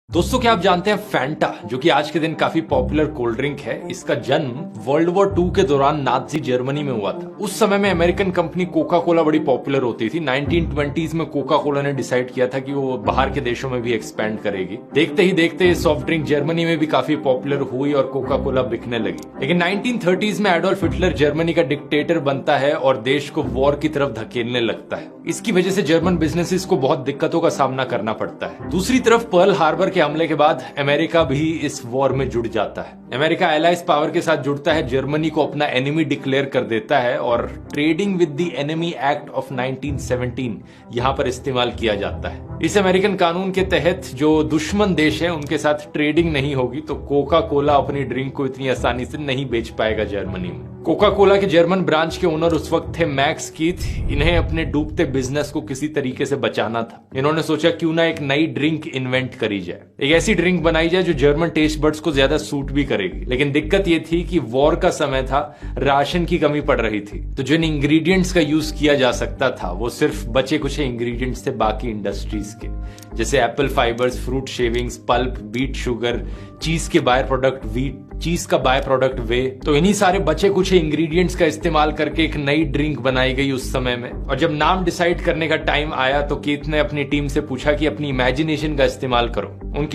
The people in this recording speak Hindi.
दोस्तों, क्या आप जानते हैं फैंटा, जो कि आज के दिन काफी पॉपुलर कोल्ड ड्रिंक है, इसका जन्म वर्ल्ड वॉर 2 के दौरान नाजी जर्मनी में हुआ था। उस समय में अमेरिकन कंपनी कोका कोला बड़ी पॉपुलर होती थी। 1920s में कोका कोला ने डिसाइड किया था कि वो बाहर के देशों में भी एक्सपैंड करेगी। देखते ही देखते सॉफ्ट ड्रिंक जर्मनी में भी काफी पॉपुलर हुई और कोका कोला बिकने लगी। लेकिन 1930s में एडोल्फ हिटलर जर्मनी का डिक्टेटर बनता है और देश को वॉर की तरफ धकेलने लगता है। इसकी वजह से जर्मन बिजनेसेस को बहुत दिक्कतों का सामना करना पड़ता है। दूसरी तरफ पर्ल हार्बर के हमले के बाद अमेरिका भी इस वॉर में जुड़ जाता है। अमेरिका एलाइज पावर के साथ जुड़ता है, जर्मनी को अपना एनिमी डिक्लेयर कर देता है और trading with the enemy act of 1917 यहां पर इस्तेमाल किया जाता है। इस अमेरिकन कानून के तहत जो दुश्मन देश है उनके साथ ट्रेडिंग नहीं होगी, तो कोका कोला अपनी ड्रिंक को इतनी आसानी से नहीं बेच पाएगा जर्मनी में। कोका कोला के जर्मन ब्रांच के ओनर उस वक्त थे मैक्स कीथ। इन्हें अपने डूबते बिजनेस को किसी तरीके से बचाना था। इन्होंने सोचा क्यों ना एक नई ड्रिंक इन्वेंट करी जाए, एक ऐसी ड्रिंक बनाई जाए जो जर्मन टेस्ट बड्स को ज्यादा सूट भी करेगी। लेकिन दिक्कत ये थी कि वॉर का समय था, राशन की कमी पड़ रही थी, तो जिन इंग्रेडिएंट्स का यूज किया जा सकता था वो सिर्फ बचे कुछ इंग्रेडिएंट्स थे बाकी इंडस्ट्रीज के, जैसे apple fibres, fruit shavings, pulp, beet sugar, cheese के बाय प्रोडक्ट वीट, चीज का बाय प्रोडक्ट वे। तो इन्हीं सारे बचे कुछ इंग्रेडिएंट्स का इस्तेमाल करके एक नई ड्रिंक बनाई गई उस समय में। और जब नाम डिसाइड करने का टाइम आया तो कीथ ने अपनी टीम से पूछा कि अपनी इमेजिनेशन का इस्तेमाल करो। उनकी